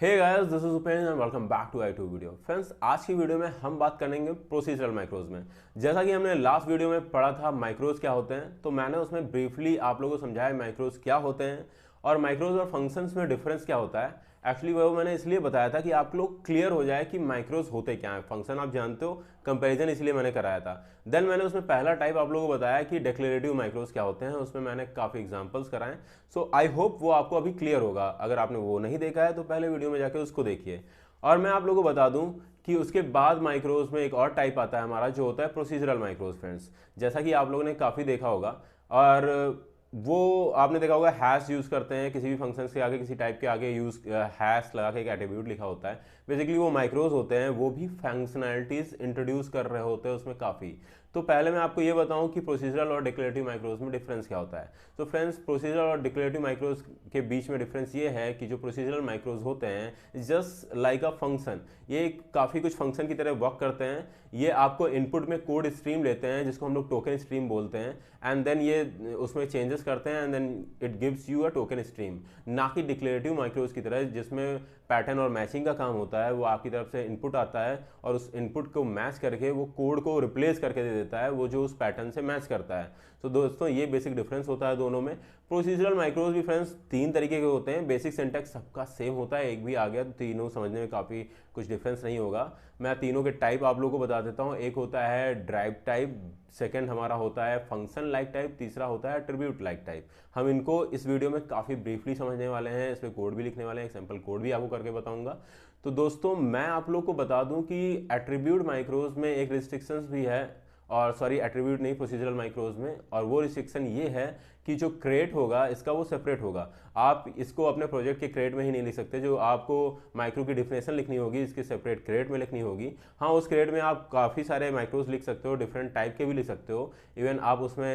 Hey guys, this is Upendra and welcome back to I two video. Friends, आज की video में हम बात करेंगे प्रोसीजरल माइक्रोज में। जैसा कि हमने लास्ट वीडियो में पढ़ा था माइक्रोज क्या होते हैं, तो मैंने उसमें ब्रीफली आप लोगों को समझाया माइक्रोज क्या होते हैं और माइक्रोज और फंक्शंस में डिफरेंस क्या होता है। एक्चुअली वो मैंने इसलिए बताया था कि आप लोग क्लियर हो जाए कि माइक्रोज होते क्या हैं। फंक्शन आप जानते हो, कंपैरिजन इसलिए मैंने कराया था। देन मैंने उसमें पहला टाइप आप लोगों को बताया कि डिक्लेरेटिव माइक्रोज क्या होते हैं, उसमें मैंने काफ़ी एग्जांपल्स कराए। सो आई होप वो आपको अभी क्लियर होगा। अगर आपने वो नहीं देखा है तो पहले वीडियो में जाके उसको देखिए। और मैं आप लोगों को बता दूं कि उसके बाद माइक्रोज में एक और टाइप आता है हमारा, जो होता है प्रोसीजरल माइक्रोज। फ्रेंड्स, जैसा कि आप लोगों ने काफ़ी देखा होगा और वो आपने देखा होगा हैश यूज़ करते हैं किसी भी फंक्शन के आगे, किसी टाइप के आगे यूज़ हैश लगा के एक एट्रीब्यूट लिखा होता है। बेसिकली वो माइक्रोज होते हैं, वो भी फंक्शनैलिटीज़ इंट्रोड्यूस कर रहे होते हैं उसमें काफ़ी। तो पहले मैं आपको ये बताऊं कि प्रोसीजरल और डिक्लेरेटिव माइक्रोज में डिफरेंस क्या होता है। तो फ्रेंड्स, प्रोसीजरल और डिक्लेरेटिव माइक्रोज के बीच में डिफरेंस ये है कि जो प्रोसीजरल माइक्रोज होते हैं जस्ट लाइक अ फंक्शन, ये काफ़ी कुछ फंक्शन की तरह वर्क करते हैं। ये आपको इनपुट में कोड स्ट्रीम लेते हैं जिसको हम लोग टोकन स्ट्रीम बोलते हैं, एंड देन ये उसमें चेंजेस करते हैं and then it gives you a token stream. ना कि डिक्लेरेटिव माइक्रोज की तरह जिसमें पैटर्न और मैचिंग का काम होता है। वो आपकी तरफ से इनपुट आता है और उस इनपुट को मैच करके वो कोड को रिप्लेस करके दे देता है वो जो उस पैटर्न से मैच करता है। तो दोस्तों, ये बेसिक डिफरेंस होता है दोनों में। प्रोसीजरल माइक्रोज भी फ्रेंड्स तीन तरीके के होते हैं। बेसिक सिंटैक्स सबका सेम होता है, एक भी आ गया तो तीनों समझने में काफ़ी कुछ डिफरेंस नहीं होगा। मैं तीनों के टाइप आप लोगों को बता देता हूँ। एक होता है ड्राइव टाइप, सेकंड हमारा होता है फंक्शन लाइक टाइप, तीसरा होता है एट्रीब्यूट लाइक टाइप। हम इनको इस वीडियो में काफ़ी ब्रीफली समझने वाले हैं, इसमें कोड भी लिखने वाले हैं, एक सैम्पल कोड भी आपको करके बताऊंगा। तो दोस्तों, मैं आप लोग को बता दूं कि एट्रीब्यूट माइक्रोज में एक रिस्ट्रिक्शंस भी है, और सॉरी एट्रीब्यूट नहीं, प्रोसीजरल माइक्रोज में। और वो रिस्ट्रिक्शन ये है कि जो क्रेट होगा इसका वो सेपरेट होगा। आप इसको अपने प्रोजेक्ट के क्रेट में ही नहीं लिख सकते। जो आपको माइक्रो की डिफिनेशन लिखनी होगी इसके सेपरेट क्रेट में लिखनी होगी। हाँ, उस क्रेट में आप काफ़ी सारे माइक्रोज लिख सकते हो, डिफरेंट टाइप के भी लिख सकते हो। इवन आप उसमें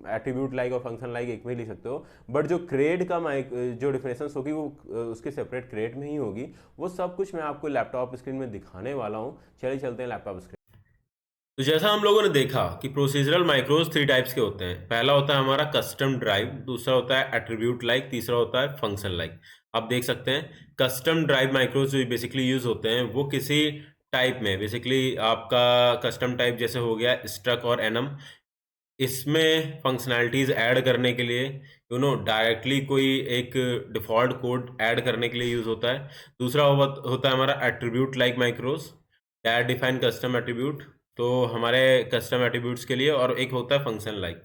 एट्रीब्यूट लाइक और फंक्शन लाइक एक में लिख सकते हो। बट जो क्रेट का जो डिफिनेशन होगी वो उसके सेपरेट क्रेट में ही होगी। वो सब कुछ मैं आपको लैपटॉप स्क्रीन में दिखाने वाला हूँ। चलिए चलते हैं लैपटॉप स्क्रीन। तो जैसा हम लोगों ने देखा कि प्रोसीजरल माइक्रोज थ्री टाइप्स के होते हैं। पहला होता है हमारा कस्टम ड्राइव, दूसरा होता है एट्रीब्यूट लाइक, तीसरा होता है फंक्शन लाइक। आप देख सकते हैं कस्टम ड्राइव माइक्रोज जो बेसिकली यूज होते हैं वो किसी टाइप में, बेसिकली आपका कस्टम टाइप जैसे हो गया स्ट्रक और एनम, इसमें फंक्शनैलिटीज ऐड करने के लिए डायरेक्टली कोई एक डिफॉल्ट कोड ऐड करने के लिए यूज होता है। दूसरा होता है हमारा attribute like माइक्रोज, that define custom attribute, तो हमारे कस्टम एट्रीब्यूट्स के लिए। और एक होता है फंक्शन लाइक।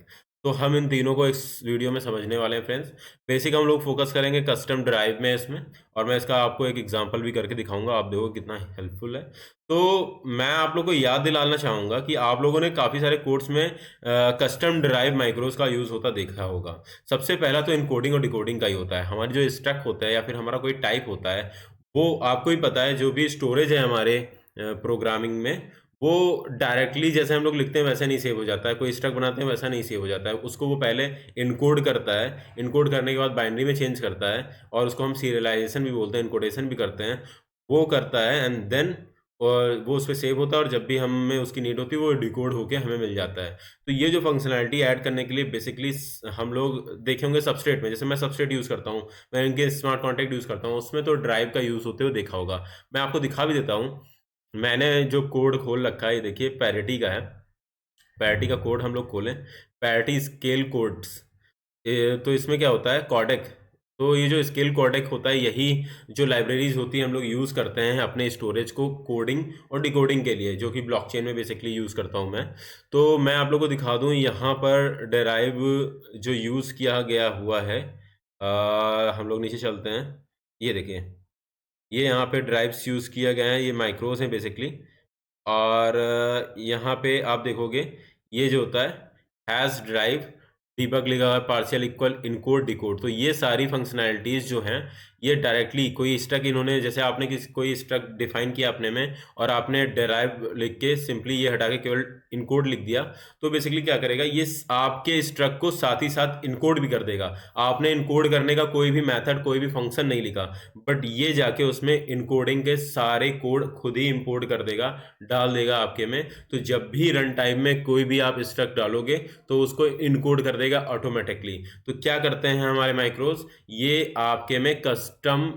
तो हम इन तीनों को इस वीडियो में समझने वाले हैं फ्रेंड्स। बेसिक हम लोग फोकस करेंगे कस्टम ड्राइव में इसमें, और मैं इसका आपको एक एग्जांपल भी करके दिखाऊंगा, आप देखो कितना हेल्पफुल है। तो मैं आप लोगों को याद दिलाना चाहूंगा कि आप लोगों ने काफ़ी सारे कोर्स में कस्टम ड्राइव माइक्रोज का यूज़ होता देखा होगा। सबसे पहला तो इनकोडिंग और डिकोडिंग का ही होता है। हमारी जो स्ट्रक्ट होता है या फिर हमारा कोई टाइप होता है, वो आपको ही पता है, जो भी स्टोरेज है हमारे प्रोग्रामिंग में, वो डायरेक्टली जैसे हम लोग लिखते हैं वैसा नहीं सेव हो जाता है। कोई स्ट्रक्ट बनाते हैं वैसा नहीं सेव हो जाता है। उसको वो पहले इनकोड करता है, इनकोड करने के बाद बाइनरी में चेंज करता है, और उसको हम सीरियलाइजेशन भी बोलते हैं, इनकोडेशन भी करते हैं। वो करता है एंड देन और वो उस पर सेव होता है, और जब भी हमें उसकी नीड होती है वो डिकोड होके हमें मिल जाता है। तो ये जो फंक्शनैलिटी ऐड करने के लिए बेसिकली हम लोग देखे होंगे सबस्ट्रेट में, जैसे मैं सबस्ट्रेट यूज़ करता हूँ, मैं इनके स्मार्ट कॉन्टैक्ट यूज़ करता हूँ, उसमें तो ड्राइव का यूज़ होते हुए देखा होगा। मैं आपको दिखा भी देता हूँ। मैंने जो कोड खोल रखा है, ये देखिए पैरिटी का है। पैरिटी का कोड हम लोग खोलें, पैरिटी स्केल कोड्स, तो इसमें क्या होता है कॉडेक। तो ये जो स्केल कॉडेक होता है, यही जो लाइब्रेरीज होती है हम लोग यूज़ करते हैं अपने स्टोरेज को कोडिंग और डिकोडिंग के लिए, जो कि ब्लॉकचेन में बेसिकली यूज़ करता हूँ मैं। तो मैं आप लोग को दिखा दूँ यहाँ पर डेराइव जो यूज़ किया गया हुआ है। हम लोग नीचे चलते हैं, ये देखिए, ये यहाँ पे ड्राइव्स यूज़ किया गया है, ये माइक्रोज हैं बेसिकली। और यहाँ पे आप देखोगे ये जो होता है हैज़ ड्राइव, डीबग लिखा हुआ है, पार्शियल इक्वल, इनकोड डिकोड। तो ये सारी फंक्शनैलिटीज़ जो हैं, ये डायरेक्टली कोई स्ट्रक इन्होंने, जैसे आपने कोई स्ट्रक डिफाइन किया अपने में और आपने डेराइव लिख के सिंपली ये हटा के केवल इनकोड लिख दिया, तो बेसिकली क्या करेगा, ये आपके स्ट्रक को साथ ही साथ इनकोड भी कर देगा। आपने इनकोड करने का कोई भी मेथड, कोई भी फंक्शन नहीं लिखा, बट ये जाके उसमें इनकोडिंग के सारे कोड खुद ही इंपोर्ट कर देगा, डाल देगा आपके में। तो जब भी रन टाइम में कोई भी आप स्ट्रक्ट डालोगे तो उसको इनकोड कर देगा ऑटोमेटिकली। तो क्या करते हैं हमारे माइक्रोज, ये आपके में कस्टम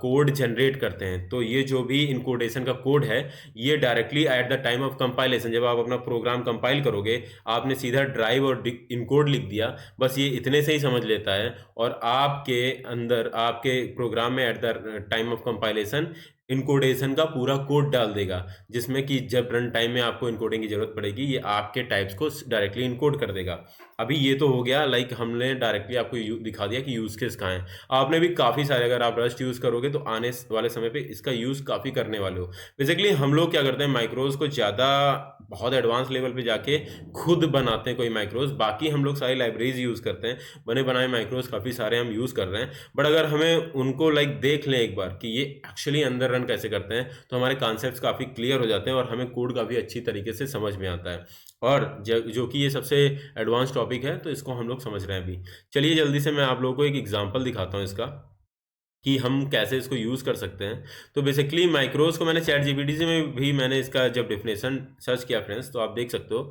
कोड जनरेट करते हैं, तो ये जो भी इनकोडेशन का कोड है ये directly at the time of compilation, जब आप अपना प्रोग्राम कंपाइल करोगे आपने सीधा ड्राइव और इनकोड लिख दिया, बस ये इतने से ही समझ लेता है और आपके अंदर आपके प्रोग्राम में at the time of compilation इनकोडेशन का पूरा कोड डाल देगा, जिसमें कि जब रन टाइम में आपको इनकोडिंग की जरूरत पड़ेगी ये आपके टाइप्स को डायरेक्टली इनकोड कर देगा। अभी ये तो हो गया, लाइक हमने डायरेक्टली आपको दिखा दिया कि यूज केस कहाँ है। आपने भी काफ़ी सारे, अगर आप रस्ट यूज़ करोगे तो आने वाले समय पे इसका यूज़ काफ़ी करने वाले हो। बेसिकली हम लोग क्या करते हैं, माइक्रोज को ज़्यादा बहुत एडवांस लेवल पे जाके खुद बनाते हैं कोई माइक्रोज, बाकी हम लोग सारी लाइब्रेरीज यूज़ करते हैं, बने बनाए माइक्रोज काफ़ी सारे हम यूज़ कर रहे हैं। बट अगर हमें उनको लाइक देख लें एक बार कि ये एक्चुअली अंदर रन कैसे करते हैं, तो हमारे कॉन्सेप्ट्स काफ़ी क्लियर हो जाते हैं और हमें कोड काफ़ी अच्छी तरीके से समझ में आता है। और जो कि ये सबसे एडवांस टॉपिक है, तो इसको हम लोग समझ रहे हैं अभी। चलिए जल्दी से मैं आप लोगों को एक एग्जांपल दिखाता हूँ इसका कि हम कैसे इसको यूज़ कर सकते हैं। तो बेसिकली माइक्रोज को मैंने चैट जीपीटी में भी मैंने इसका जब डेफिनेशन सर्च किया फ्रेंड्स, तो आप देख सकते हो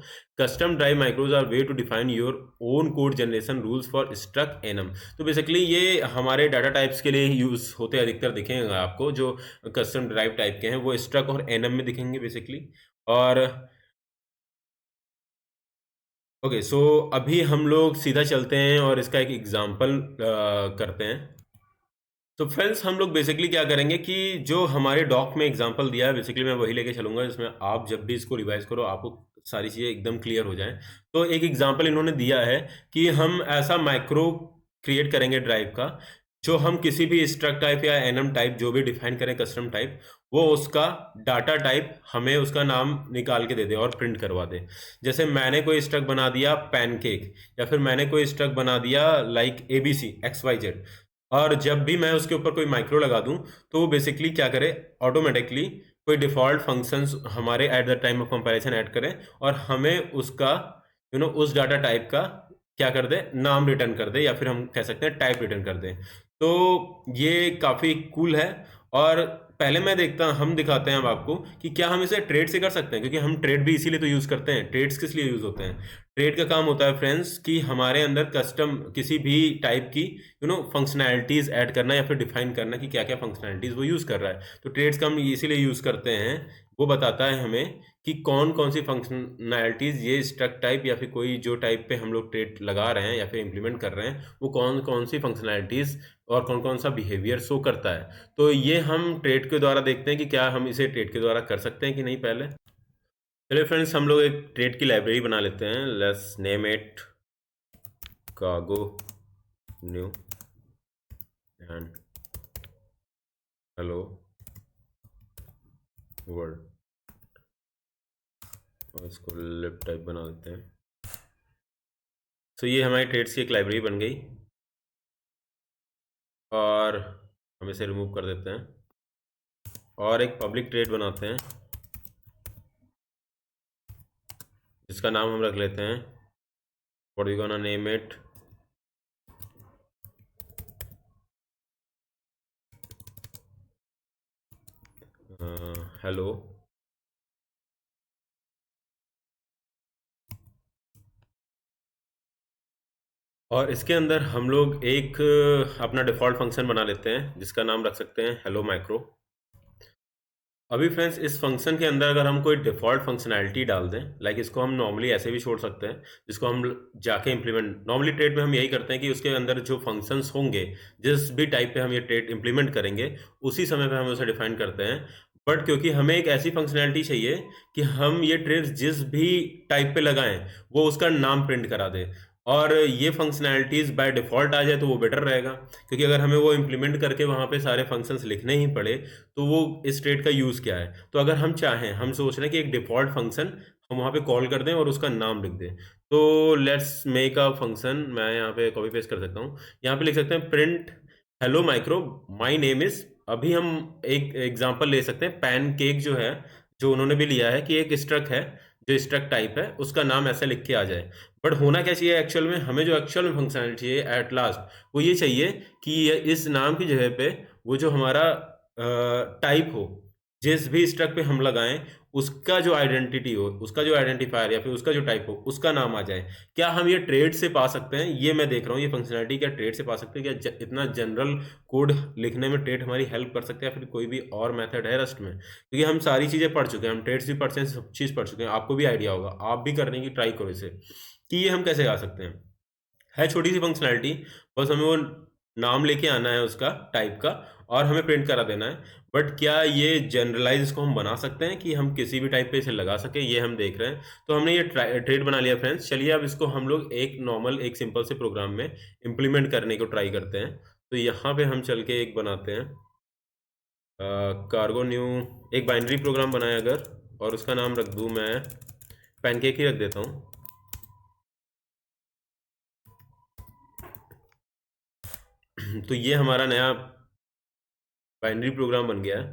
custom derive macros are ways to define your own code generation rules for struct enum. तो बेसिकली ये हमारे डाटा टाइप्स के लिए यूज़ होते अधिकतर दिखेंगे आपको, जो कस्टम ड्राइव टाइप के हैं वो स्ट्रक और एनम में दिखेंगे बेसिकली। और ओके सो अभी हम लोग सीधा चलते हैं और इसका एक एग्जांपल करते हैं। तो फ्रेंड्स हम लोग बेसिकली क्या करेंगे कि जो हमारे डॉक में एग्जांपल दिया है बेसिकली मैं वही लेके चलूंगा, जिसमें आप जब भी इसको रिवाइज करो आपको सारी चीज़ें एकदम क्लियर हो जाएं। तो एक एग्जांपल इन्होंने दिया है कि हम ऐसा माइक्रो क्रिएट करेंगे ड्राइव का, जो हम किसी भी स्ट्रक्ट टाइप या एनम टाइप जो भी डिफाइन करें कस्टम टाइप, वो उसका डाटा टाइप हमें उसका नाम निकाल के दे दे और प्रिंट करवा दे। जैसे मैंने कोई स्ट्रक्ट बना दिया पैनकेक, या फिर मैंने कोई स्ट्रक्ट बना दिया लाइक ABC XYZ, और जब भी मैं उसके ऊपर कोई माइक्रो लगा दूं तो वो बेसिकली क्या करे, ऑटोमेटिकली कोई डिफ़ॉल्ट फंक्शंस हमारे eight the time of comparison add करें और हमें उसका उस डाटा टाइप का क्या कर दे, नाम रिटर्न कर दे, या फिर हम कह सकते हैं टाइप रिटर्न कर दे। तो ये काफ़ी कूल है। और पहले हम दिखाते हैं अब आपको कि क्या हम इसे ट्रेड से कर सकते हैं, क्योंकि हम ट्रेड भी इसीलिए तो यूज़ करते हैं। ट्रेड्स किस लिए यूज़ होते हैं? ट्रेड का काम होता है फ्रेंड्स कि हमारे अंदर कस्टम किसी भी टाइप की फंक्शनैलिटीज़ ऐड करना या फिर डिफाइन करना कि क्या क्या फंक्शनैलिटीज़ वो यूज़ कर रहा है। तो ट्रेड्स का हम इसीलिए यूज़ करते हैं, वो बताता है हमें कि कौन कौन सी फंक्शनैलिटीज़ ये स्ट्रक्ट टाइप या फिर कोई जो टाइप पे हम लोग ट्रेड लगा रहे हैं या फिर इम्प्लीमेंट कर रहे हैं, वो कौन कौन सी फंक्शनैलिटीज़ और कौन कौन सा बिहेवियर शो करता है। तो ये हम ट्रेड के द्वारा देखते हैं कि क्या हम इसे ट्रेड के द्वारा कर सकते हैं कि नहीं। पहले चलिए फ्रेंड्स हम लोग एक ट्रेड की लाइब्रेरी बना लेते हैं। Let's name it cargo new and hello world, और इसको लिब टाइप बना देते हैं। तो ये हमारी ट्रेड्स की एक लाइब्रेरी बन गई और हम इसे रिमूव कर देते हैं और एक पब्लिक ट्रेड बनाते हैं जिसका नाम हम रख लेते हैं, what we gonna name it hello. और इसके अंदर हम लोग एक अपना डिफ़ॉल्ट फंक्शन बना लेते हैं जिसका नाम रख सकते हैं हेलो माइक्रो। अभी फ्रेंड्स इस फंक्शन के अंदर अगर हम कोई डिफ़ॉल्ट फंक्शनैलिटी डाल दें, लाइक इसको हम नॉर्मली ऐसे भी छोड़ सकते हैं, जिसको हम जाके इम्प्लीमेंट, नॉर्मली ट्रेड में हम यही करते हैं कि उसके अंदर जो फंक्शंस होंगे जिस भी टाइप पे हम ये ट्रेड इम्प्लीमेंट करेंगे उसी समय पे हम उसे डिफाइन करते हैं। बट क्योंकि हमें एक ऐसी फंक्शनैलिटी चाहिए कि हम ये ट्रेड जिस भी टाइप पे लगाएं वो उसका नाम प्रिंट करा दे, और ये फंक्शनैलिटीज़ बाय डिफ़ॉल्ट आ जाए तो वो बेटर रहेगा, क्योंकि अगर हमें वो इम्प्लीमेंट करके वहाँ पे सारे फंक्शंस लिखने ही पड़े तो वो इस ट्रेड का यूज़ क्या है। तो अगर हम चाहें, हम सोच रहे हैं कि एक डिफ़ॉल्ट फंक्शन हम वहाँ पे कॉल कर दें और उसका नाम लिख दें, तो लेट्स मेक अ फंक्शन। मैं यहाँ पे कॉपी पेस्ट कर सकता हूँ, यहाँ पे लिख सकते हैं print hello micro my name is. अभी हम एक एग्जाम्पल ले सकते हैं, पैनकेक जो है, जो उन्होंने भी लिया है कि एक स्ट्रक है, जो स्ट्रक टाइप है उसका नाम ऐसा लिख के आ जाए। बट होना क्या चाहिए एक्चुअल में, हमें जो एक्चुअल में फंक्शनैलिटी चाहिए एट लास्ट वो ये चाहिए कि इस नाम की जगह पे वो जो हमारा टाइप हो, जिस भी स्ट्रक्ट पे हम लगाएं उसका जो आइडेंटिटी हो, उसका जो आइडेंटिफायर या फिर उसका जो टाइप हो, उसका नाम आ जाए। क्या हम ये ट्रेड से पा सकते हैं? ये मैं देख रहा हूँ, ये फंक्शनलिटी क्या ट्रेड से पा सकते हैं? क्या इतना जनरल कोड लिखने में ट्रेड हमारी हेल्प कर सकते हैं, या फिर कोई भी और मेथड है रस्ट में? क्योंकि हम सारी चीज़ें पढ़ चुके हैं, हम ट्रेड्स भी पढ़ते हैं, सब चीज़ पढ़ चुके हैं, आपको भी आइडिया होगा, आप भी करने की ट्राई करो इसे, कि ये हम कैसे गा सकते हैं। है छोटी सी फंक्शनैलिटी, बस हमें वो नाम लेके आना है उसका टाइप का, और हमें प्रिंट करा देना है। बट क्या ये जनरलाइज इसको हम बना सकते हैं कि हम किसी भी टाइप पे इसे लगा सके, ये हम देख रहे हैं। तो हमने ये ट्रेड बना लिया फ्रेंड्स। चलिए अब इसको हम लोग एक नॉर्मल एक सिंपल से प्रोग्राम में इम्प्लीमेंट करने को ट्राई करते हैं। तो यहाँ पे हम चल के एक बनाते हैं कार्गो न्यू, एक बाइनरी प्रोग्राम बनाए अगर, और उसका नाम रख दूँ मैं पैनकेक ही रख देता हूँ। तो ये हमारा नया बाइनरी प्रोग्राम बन गया है।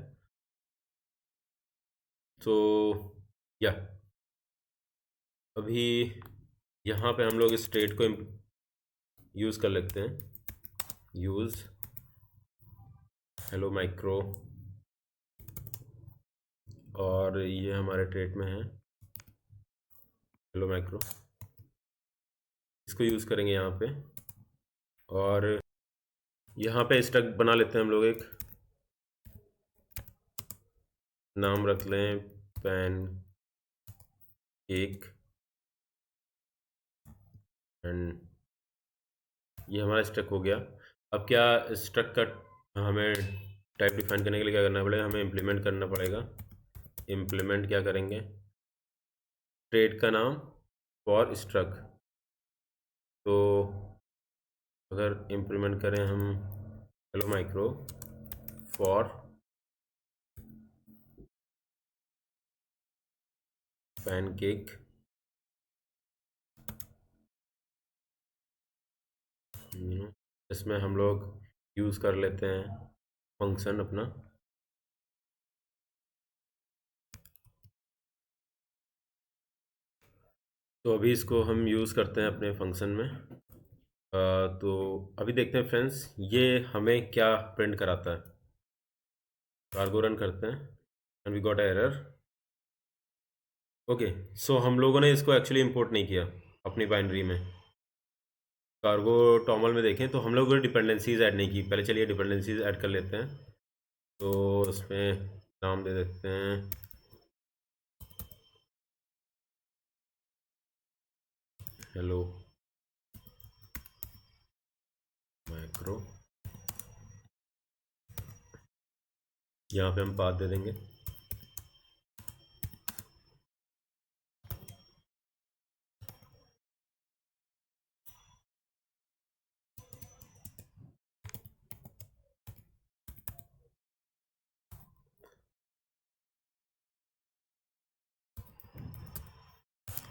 तो या अभी यहाँ पे हम लोग स्टेट को यूज़ कर लेते हैं, यूज़ हेलो माइक्रो, और ये हमारे ट्रेट में है हेलो माइक्रो, इसको यूज़ करेंगे यहाँ पे। और यहाँ पे स्ट्रक्ट बना लेते हैं हम लोग, एक नाम रख लें पैन केक, एंड ये हमारा स्ट्रक्ट हो गया। अब क्या स्ट्रक्ट का हमें टाइप डिफाइन करने के लिए क्या करना पड़ेगा? हमें इम्प्लीमेंट करना पड़ेगा। इम्प्लीमेंट क्या करेंगे? ट्रेड का नाम फॉर स्ट्रक्ट। तो अगर इम्प्लीमेंट करें हम हेलो माइक्रो फॉर पैनकेक, इसमें हम लोग यूज़ कर लेते हैं फंक्शन अपना। तो अभी इसको हम यूज़ करते हैं अपने फंक्शन में। तो अभी देखते हैं फ्रेंड्स ये हमें क्या प्रिंट कराता है। कार्गो रन करते हैं and we got error. Okay, so हम लोगों ने इसको एक्चुअली इंपोर्ट नहीं किया अपनी बाइनरी में। कार्गो टॉमल में देखें तो हम लोगों ने डिपेंडेंसीज ऐड नहीं की पहले। चलिए डिपेंडेंसीज ऐड कर लेते हैं। तो उसमें नाम दे देते हैं हेलो माइक्रो, यहाँ पे हम पाथ दे देंगे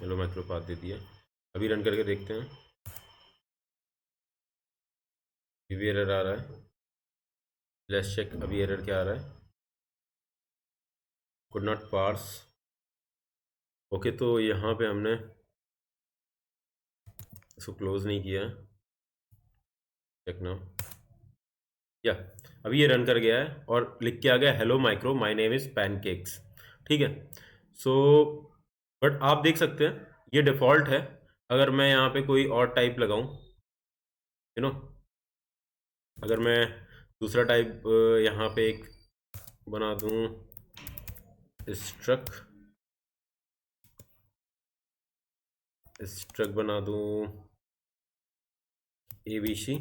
हेलो माइक्रो, पाथ दे दिया। अभी रन करके देखते हैं, अभी एरर आ रहा है। लेट्स चेक अभी एरर क्या आ रहा है। Could not parse. ओके, तो यहाँ पे हमने इसको क्लोज नहीं किया। चेक नाउ, या अभी ये रन कर गया है और लिख के आ गया hello micro my name is pancakes. ठीक है। सो बट आप देख सकते हैं ये डिफ़ॉल्ट है। अगर मैं यहाँ पे कोई और टाइप लगाऊं, यू नो, अगर मैं दूसरा टाइप यहाँ पे एक बना दूं स्ट्रक, स्ट्रक बना दूं ABC,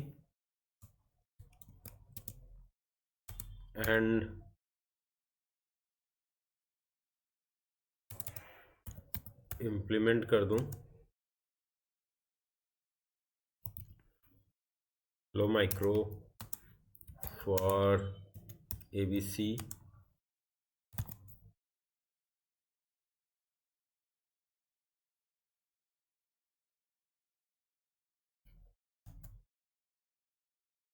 एंड इम्प्लीमेंट कर दूं hello micro for ABC,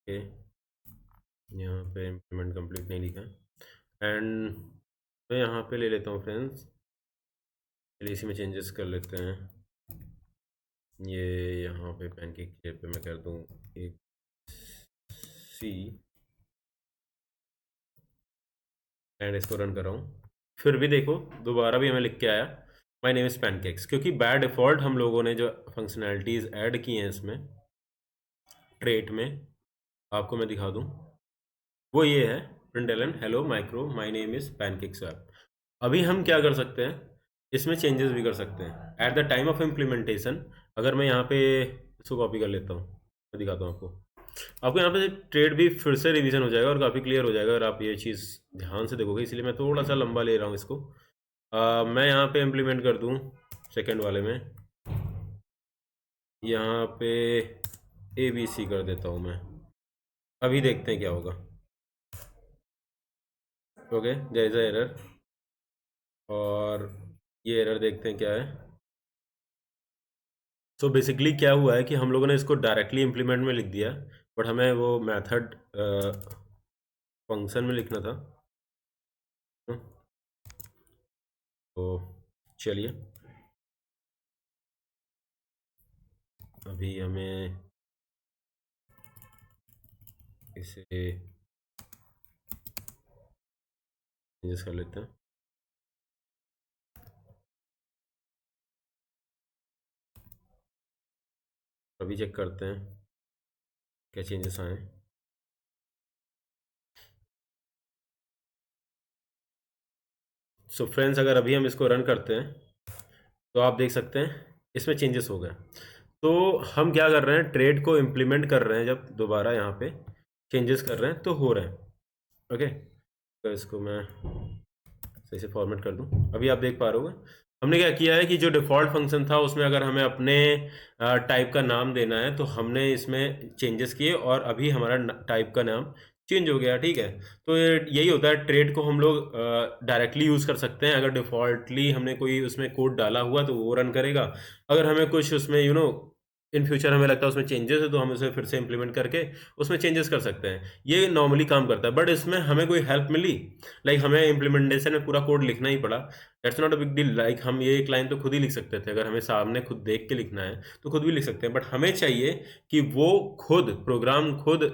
okay, यहाँ पे इम्प्लीमेंट कंप्लीट नहीं लिखा है। एंड मैं यहाँ पे ले लेता हूँ फ्रेंड्स, चलिए इसी में चेंजेस कर लेते हैं। ये यहाँ पे पैनकेक की जगह पे मैं कर दूँ एक C, एंड इसको रन कर रहा हूँ, फिर भी देखो दोबारा भी हमें लिख के आया माय नेम इज़ पैनकेक्स, क्योंकि बाय डिफ़ॉल्ट हम लोगों ने जो फंक्शनैलिटीज़ ऐड की हैं इसमें ट्रेट में, आपको मैं दिखा दूँ, वो ये है println hello micro my name is pancakes app. अभी हम क्या कर सकते हैं, इसमें चेंजेस भी कर सकते हैं eight the time of implementation. अगर मैं यहाँ पे इसको कॉपी कर लेता हूँ, मैं दिखाता हूँ आपको यहाँ पे ट्रेड भी फिर से रिवीजन हो जाएगा और काफ़ी क्लियर हो जाएगा अगर आप ये चीज़ ध्यान से देखोगे, इसलिए मैं थोड़ा सा लंबा ले रहा हूँ इसको। मैं यहाँ पे इम्प्लीमेंट कर दूँ सेकेंड वाले में, यहाँ पे ABC कर देता हूँ मैं। अभी देखते हैं क्या होगा। Okay, there is a error, और ये एरर देखते हैं क्या है। सो बेसिकली क्या हुआ है कि हम लोगों ने इसको डायरेक्टली इम्प्लीमेंट में लिख दिया, बट हमें वो मेथड फंक्शन में लिखना था। तो चलिए अभी हमें इसे चेंजेस कर लेते हैं। अभी चेक करते हैं क्या चेंजेस आए। सो फ्रेंड्स, अगर अभी हम इसको रन करते हैं तो आप देख सकते हैं इसमें चेंजेस हो गए। तो हम क्या कर रहे हैं, ट्रेड को इम्प्लीमेंट कर रहे हैं, जब दोबारा यहाँ पे चेंजेस कर रहे हैं तो हो रहे हैं। ओके, तो इसको मैं सही से फॉर्मेट कर दूं। अभी आप देख पा रहे हो हमने क्या किया है कि जो डिफ़ॉल्ट फंक्शन था उसमें अगर हमें अपने टाइप का नाम देना है तो हमने इसमें चेंजेस किए और अभी हमारा टाइप का नाम चेंज हो गया। ठीक है, तो यही होता है, ट्रेड को हम लोग डायरेक्टली यूज़ कर सकते हैं। अगर डिफ़ॉल्टली हमने कोई उसमें कोड डाला हुआ तो वो रन करेगा। अगर हमें कुछ उसमें इन फ्यूचर हमें लगता है उसमें चेंजेस है तो हम उसे फिर से इम्प्लीमेंट करके उसमें चेंजेस कर सकते हैं। ये नॉर्मली काम करता है, बट इसमें हमें कोई हेल्प मिली, लाइक हमें इम्प्लीमेंटेशन में पूरा कोड लिखना ही पड़ा। That's not a big deal. Like हम ये एक लाइन तो खुद ही लिख सकते थे, अगर हमें सामने खुद देख के लिखना है तो खुद भी लिख सकते हैं, बट हमें चाहिए कि वो खुद प्रोग्राम खुद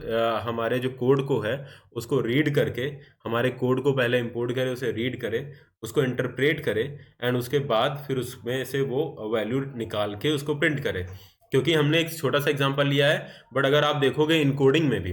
हमारे जो कोड को है उसको रीड करके, हमारे कोड को पहले इंपोर्ट करे, उसे रीड करे, उसको इंटरप्रेट करे, एंड उसके बाद फिर उसमें से वो वैल्यू निकाल के उसको प्रिंट करे। क्योंकि हमने एक छोटा सा एग्जांपल लिया है, बट अगर आप देखोगे इनकोडिंग में भी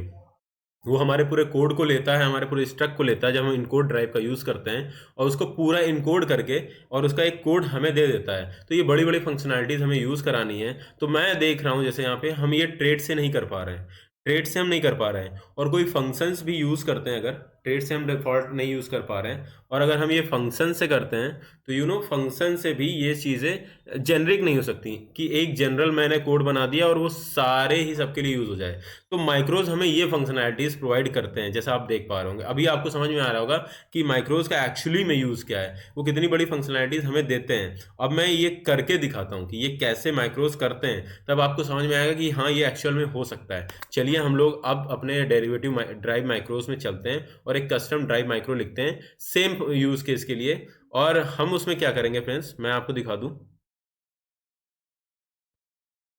वो हमारे पूरे कोड को लेता है, हमारे पूरे स्ट्रक्ट को लेता है जब हम इनकोड ड्राइव का यूज़ करते हैं, और उसको पूरा इनकोड करके और उसका एक कोड हमें दे देता है। तो ये बड़ी बड़ी फंक्शनैलिटीज़ हमें यूज़ करानी है। तो मैं देख रहा हूँ जैसे यहाँ पे हम ये ट्रेड से नहीं कर पा रहे हैं, ट्रेड से हम नहीं कर पा रहे हैं, और कोई फंक्शंस भी यूज़ करते हैं, अगर ट्रेड से हम डिफ़ॉल्ट नहीं यूज़ कर पा रहे हैं और अगर हम ये फंक्शन से करते हैं तो फंक्शन से भी ये चीज़ें जेनरिक नहीं हो सकती कि एक जनरल मैंने कोड बना दिया और वो सारे ही सबके लिए यूज़ हो जाए। तो माइक्रोज हमें ये फंक्शनैलिटीज़ प्रोवाइड करते हैं, जैसा आप देख पा रहे होंगे। अभी आपको समझ में आ रहा होगा कि माइक्रोज का एक्चुअली में यूज़ क्या है, वो कितनी बड़ी फंक्शनैलिटीज़ हमें देते हैं। अब मैं ये करके दिखाता हूँ कि ये कैसे माइक्रोज करते हैं, तब आपको समझ में आएगा कि हाँ ये एक्चुअल में हो सकता है। चलिए हम लोग अब अपने डेरिवेटिव ड्राइव माइक्रोज में चलते हैं और एक कस्टम ड्राइव माइक्रो लिखते हैं सेम यूज़ केस के लिए। और हम उसमें क्या करेंगे फ्रेंड्स, मैं आपको दिखा दूँ।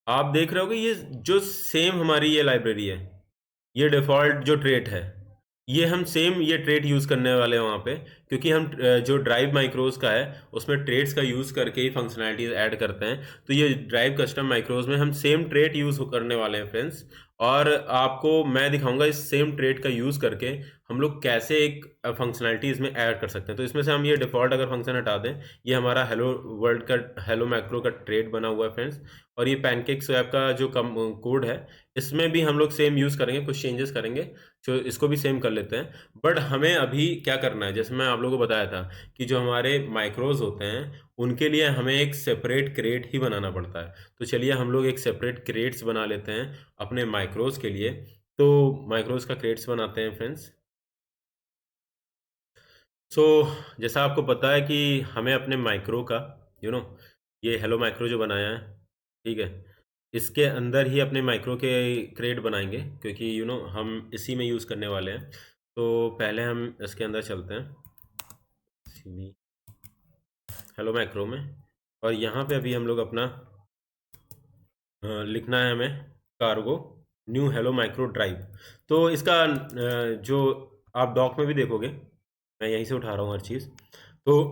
आप देख रहे होगे ये जो सेम हमारी ये लाइब्रेरी है, ये डिफ़ॉल्ट जो ट्रेट है, ये हम सेम ये ट्रेट यूज़ करने वाले हैं वहाँ पे, क्योंकि हम जो ड्राइव माइक्रोज का है उसमें ट्रेट्स का यूज़ करके ही फंक्शनैलिटीज़ ऐड करते हैं। तो ये ड्राइव कस्टम माइक्रोज में हम सेम ट्रेट यूज़ करने वाले हैं फ्रेंड्स, और आपको मैं दिखाऊंगा इस सेम ट्रेट का यूज़ करके हम लोग कैसे एक फंक्शनैलिटी इसमें ऐड कर सकते हैं। तो इसमें से हम ये डिफ़ॉल्ट अगर फंक्शन हटा दें, ये हमारा हेलो वर्ल्ड का हेलो मैक्रो का ट्रेट बना हुआ है फ्रेंड्स, और ये पैनकेक स्वैप का जो कोड है इसमें भी हम लोग सेम यूज़ करेंगे, कुछ चेंजेस करेंगे, जो इसको भी सेम कर लेते हैं। बट हमें अभी क्या करना है, जैसे मैं आप लोगों को बताया था कि जो हमारे माइक्रोज होते हैं उनके लिए हमें एक सेपरेट क्रेट ही बनाना पड़ता है। तो चलिए हम लोग एक सेपरेट क्रेट्स बना लेते हैं अपने माइक्रोज के लिए। तो माइक्रोज का क्रेट्स बनाते हैं फ्रेंड्स। सो जैसा आपको पता है कि हमें अपने माइक्रो का यू नो ये हेलो माइक्रो जो बनाया है, ठीक है, इसके अंदर ही अपने माइक्रो के क्रेट बनाएंगे, क्योंकि हम इसी में यूज़ करने वाले हैं। तो पहले हम इसके अंदर चलते हैं सीबी हेलो माइक्रो में, और यहाँ पे अभी हम लोग अपना लिखना है हमें cargo new hello micro drive. तो इसका जो आप डॉक में भी देखोगे, मैं यहीं से उठा रहा हूँ हर चीज़। तो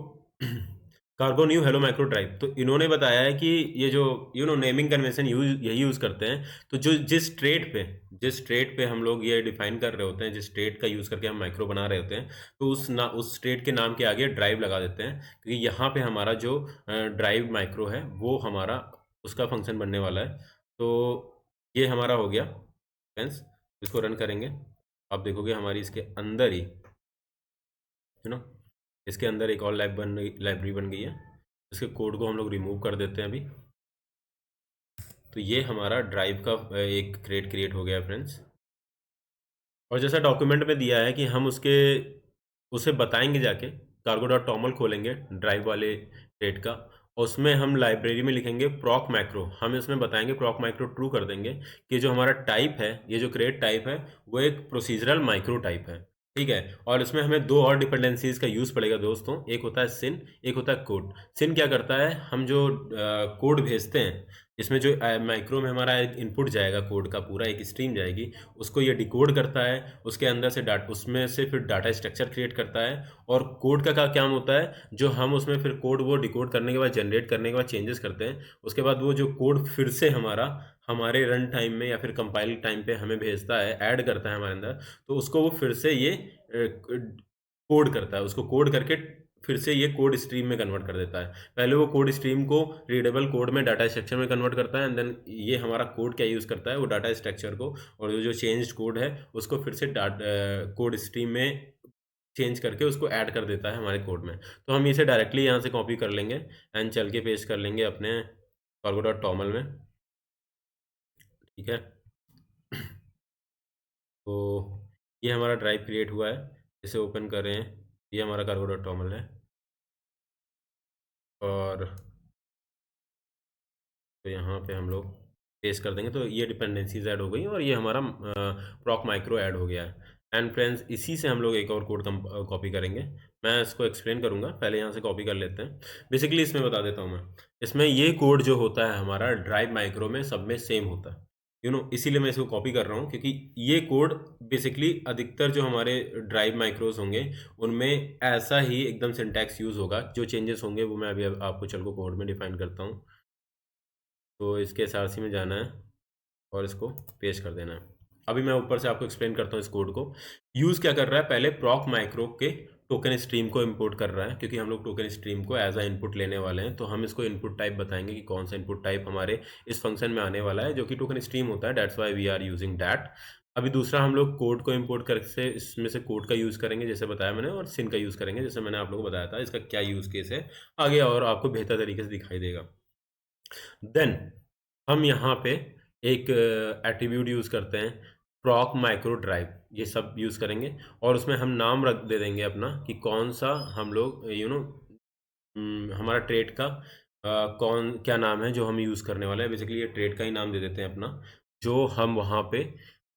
cargo new hello micro drive, तो इन्होंने बताया है कि ये जो नेमिंग कन्वेंशन यही यूज़ करते हैं। तो जो जिस ट्रेड पे हम लोग ये डिफाइन कर रहे होते हैं, जिस ट्रेड का यूज़ करके हम माइक्रो बना रहे होते हैं, तो उस ट्रेड के नाम के आगे ड्राइव लगा देते हैं, क्योंकि यहाँ पे हमारा जो ड्राइव माइक्रो है वो हमारा उसका फंक्शन बनने वाला है। तो ये हमारा हो गया फ्रेंड्स। इसको रन करेंगे, आप देखोगे हमारी इसके अंदर ही इसके अंदर एक और लाइब्रेरी बन गई है। इसके कोड को हम लोग रिमूव कर देते हैं अभी। तो ये हमारा ड्राइव का एक क्रिएट हो गया है फ्रेंड्स। और जैसा डॉक्यूमेंट में दिया है कि हम उसे बताएंगे, जाके cargo.toml खोलेंगे ड्राइव वाले क्रेट का, और उसमें हम लाइब्रेरी में लिखेंगे प्रॉक माइक्रो। हम इसमें बताएंगे प्रॉक माइक्रो ट्रू कर देंगे कि जो हमारा टाइप है, ये जो क्रेट टाइप है वो एक प्रोसीजरल माइक्रो टाइप है, ठीक है। और इसमें हमें दो और डिपेंडेंसीज का यूज़ पड़ेगा दोस्तों, एक होता है सिन, एक होता है कोड। सिन क्या करता है, हम जो कोड भेजते हैं, इसमें जो माइक्रो में हमारा एक इनपुट जाएगा, कोड का पूरा एक स्ट्रीम जाएगी, उसको ये डिकोड करता है, उसके अंदर से उसमें से फिर डाटा स्ट्रक्चर क्रिएट करता है। और कोड का काम होता है, जो हम उसमें फिर कोड वो डिकोड करने के बाद, जनरेट करने के बाद चेंजेस करते हैं, उसके बाद वो जो कोड फिर से हमारे रन टाइम में या फिर कंपाइल टाइम पे हमें भेजता है, ऐड करता है हमारे अंदर, तो उसको वो फिर से ये कोड करता है, उसको कोड करके फिर से ये कोड स्ट्रीम में कन्वर्ट कर देता है। पहले वो कोड स्ट्रीम को रीडेबल कोड में, डाटा स्ट्रक्चर में कन्वर्ट करता है, एंड देन ये हमारा कोड क्या यूज़ करता है, वो डाटा स्ट्रक्चर को और जो चेंज कोड है उसको फिर से कोड स्ट्रीम में चेंज करके उसको ऐड कर देता है हमारे कोड में। तो हम इसे डायरेक्टली यहाँ से कॉपी कर लेंगे एंड चल के पेस्ट कर लेंगे अपने cargo.toml में, ठीक है। तो ये हमारा ड्राइव क्रिएट हुआ है, इसे ओपन कर रहे हैं, ये हमारा cargo.toml है। और तो यहाँ पे हम लोग पेस्ट कर देंगे, तो ये डिपेंडेंसीज ऐड हो गई और ये हमारा प्रॉक माइक्रो ऐड हो गया है। एंड फ्रेंड्स, इसी से हम लोग एक और कोड कॉपी करेंगे, मैं इसको एक्सप्लेन करूँगा, पहले यहाँ से कॉपी कर लेते हैं। बेसिकली इसमें बता देता हूँ मैं, इसमें ये कोड जो होता है हमारा ड्राइव माइक्रो में सब में सेम होता है, इसीलिए मैं इसको कॉपी कर रहा हूँ, क्योंकि ये कोड बेसिकली अधिकतर जो हमारे ड्राइव माइक्रोज होंगे उनमें ऐसा ही एकदम सिंटैक्स यूज़ होगा। जो चेंजेस होंगे वो मैं अभी आपको चल को कोड में डिफाइन करता हूँ। तो इसके SRC में जाना है और इसको पेस्ट कर देना है। अभी मैं ऊपर से आपको एक्सप्लेन करता हूँ इस कोड को। यूज़ क्या कर रहा है, पहले प्रॉक माइक्रो के टोकन स्ट्रीम को इंपोर्ट कर रहा है, क्योंकि हम लोग टोकन स्ट्रीम को एज अ इनपुट लेने वाले हैं। तो हम इसको इनपुट टाइप बताएंगे कि कौन सा इनपुट टाइप हमारे इस फंक्शन में आने वाला है, जो कि टोकन स्ट्रीम होता है। That's why we are using that. अभी दूसरा, हम लोग कोड को इंपोर्ट करके इसमें से कोड का यूज़ करेंगे जैसे बताया मैंने, और सिन का यूज़ करेंगे जैसे मैंने आप लोगों को बताया था। इसका क्या यूज़ केस है आगे और आपको बेहतर तरीके से दिखाई देगा। देन हम यहाँ पे एक एट्रीब्यूट यूज़ करते हैं, प्रॉक माइक्रो ड्राइव, ये सब यूज़ करेंगे और उसमें हम नाम रख दे देंगे अपना कि कौन सा हम लोग हमारा ट्रेड का कौन क्या नाम है जो हम यूज़ करने वाले हैं। बेसिकली ये ट्रेड का ही नाम दे देते हैं अपना, जो हम वहाँ पे,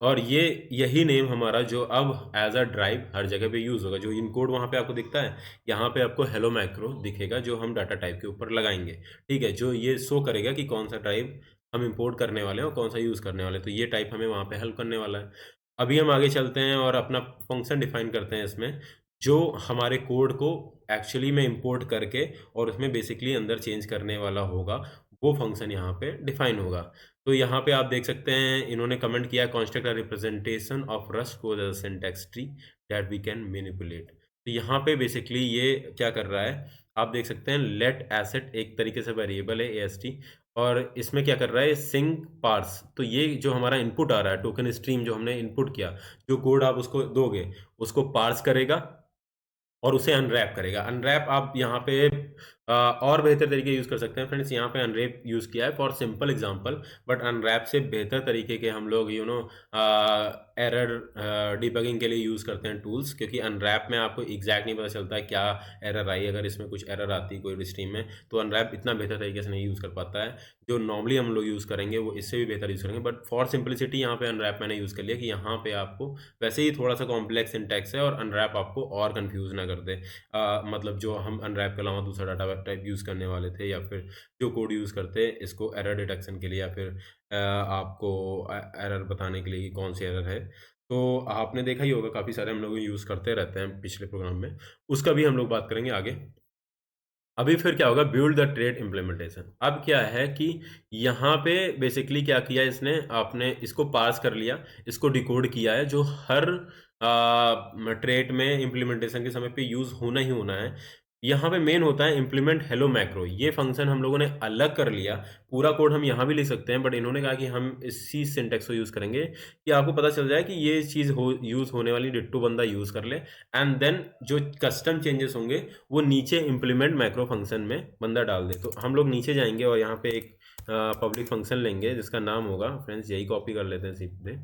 और ये यही नेम हमारा जो अब एज अ ड्राइव हर जगह पे यूज़ होगा। जो इन कोड वहाँ पे आपको दिखता है, यहाँ पे आपको हेलो माइक्रो दिखेगा, जो हम डाटा टाइप के ऊपर लगाएंगे, ठीक है। जो ये शो करेगा कि कौन सा टाइप हम इंपोर्ट करने वाले हैं और कौन सा यूज़ करने वाले हैं। तो ये टाइप हमें वहाँ पे हेल्प करने वाला है। अभी हम आगे चलते हैं और अपना फंक्शन डिफाइन करते हैं इसमें, जो हमारे कोड को एक्चुअली में इंपोर्ट करके और उसमें बेसिकली अंदर चेंज करने वाला होगा, वो फंक्शन यहाँ पे डिफाइन होगा। तो यहाँ पे आप देख सकते हैं, इन्होंने कमेंट किया, construct a representation of Rust code as a syntax tree that we can manipulate. तो यहाँ पे बेसिकली ये क्या कर रहा है, आप देख सकते हैं, लेट एसेट एक तरीके से वेरिएबल है AST, और इसमें क्या कर रहा है, सिंक पार्स। तो ये जो हमारा इनपुट आ रहा है, टोकन स्ट्रीम जो हमने इनपुट किया, जो कोड आप उसको दोगे, उसको पार्स करेगा और उसे अनरैप करेगा। अनरैप आप यहाँ पे और बेहतर तरीके यूज़ कर सकते हैं फ्रेंड्स। यहाँ पे अनरैप यूज़ किया है for simple example, but unwrap से बेहतर तरीके के हम लोग एरर डिबगिंग के लिए यूज़ करते हैं टूल्स, क्योंकि अनरैप में आपको एग्जैक्ट नहीं पता चलता है क्या एरर आई। अगर इसमें कुछ एरर आती है कोई स्ट्रीम में, तो अनरैप इतना बेहतर तरीके से नहीं यूज़ कर पाता है। जो नॉर्मली हम लोग यूज़ करेंगे वो इससे भी बेहतर यूज़ करेंगे, बट फॉर सिंपलिसिटी यहाँ पे अनरैप मैंने यूज़ कर लिया, कि यहाँ पे आपको वैसे ही थोड़ा सा कॉम्प्लेक्स सिंटैक्स है और अनरैप आपको और कंफ्यूज ना कर दे। मतलब जो हम अनरैप के अलावा दूसरा डाटा टाइप यूज़ करने वाले थे, या फिर जो कोड यूज़ करते हैं इसको एरर डिटेक्शन के लिए, या फिर आपको एरर बताने के लिए कि कौन सी एरर है, तो आपने देखा ही होगा, काफ़ी सारे हम लोग यूज़ करते रहते हैं पिछले प्रोग्राम में, उसका भी हम लोग बात करेंगे आगे। अभी फिर क्या होगा, बिल्ड द ट्रेड इम्प्लीमेंटेशन। अब क्या है कि यहाँ पे बेसिकली क्या किया इसने, आपने इसको पार्स कर लिया, इसको डिकोड किया है, जो हर ट्रेड में इम्प्लीमेंटेशन के समय पे यूज़ होना ही होना है। यहाँ पे मेन होता है इम्प्लीमेंट हेलो मैक्रो, ये फंक्शन हम लोगों ने अलग कर लिया। पूरा कोड हम यहाँ भी लिख सकते हैं, बट इन्होंने कहा कि हम इसी सिंटेक्स को यूज़ करेंगे कि आपको पता चल जाए कि ये चीज़ यूज़ होने वाली, डिट्टो बंदा यूज़ कर ले, एंड देन जो कस्टम चेंजेस होंगे वो नीचे इम्प्लीमेंट मैक्रो फंक्शन में बंदा डाल दे। तो हम लोग नीचे जाएंगे और यहाँ पे एक पब्लिक फंक्शन लेंगे जिसका नाम होगा, फ्रेंड्स यही कॉपी कर लेते हैं सीधे।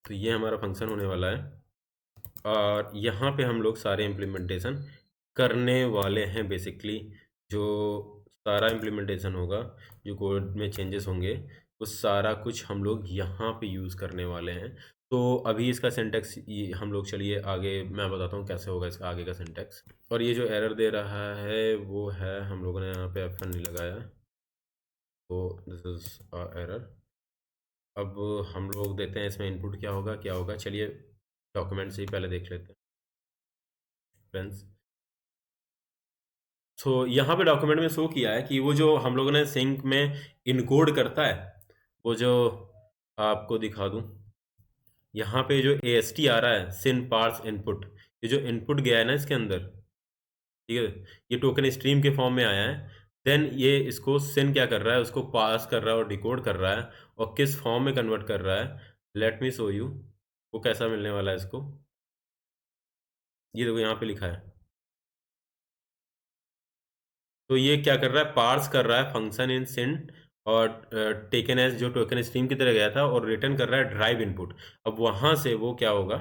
तो ये हमारा फंक्शन होने वाला है और यहाँ पे हम लोग सारे इम्प्लीमेंटेशन करने वाले हैं। बेसिकली जो सारा इम्प्लीमेंटेशन होगा, जो कोड में चेंजेस होंगे, वो सारा कुछ हम लोग यहाँ पे यूज़ करने वाले हैं। तो अभी इसका सिंटैक्स ये हम लोग, चलिए आगे मैं बताता हूँ कैसे होगा इसका आगे का सिंटैक्स। और ये जो एरर दे रहा है वो है, हम लोगों ने यहाँ पे F1 नहीं लगाया, तो दिस इज़ एरर। अब हम लोग देते हैं इसमें इनपुट क्या होगा, चलिए डॉक्यूमेंट से ही पहले देख लेते हैं फ्रेंड्स। सो यहाँ पे डॉक्यूमेंट में शो किया है कि वो जो हम लोगों ने सिंक में इनकोड करता है, वो जो आपको दिखा दूँ, यहाँ पे जो AST आ रहा है, सिन पार्स इनपुट, ये जो इनपुट गया है ना इसके अंदर, ठीक है, ये टोकन स्ट्रीम के फॉर्म में आया है। देन ये इसको सिन क्या कर रहा है, उसको पास कर रहा है और डिकोड कर रहा है और किस फॉर्म में कन्वर्ट कर रहा है। लेट मी शो यू वो कैसा मिलने वाला है इसको। ये देखो यहाँ पे लिखा है, तो ये क्या कर रहा है, पार्स कर रहा है फंक्शन इन सिंट और टेकन एज जो टोकन स्ट्रीम की तरह गया था, और रिटर्न कर रहा है ड्राइव इनपुट। अब वहां से वो क्या होगा,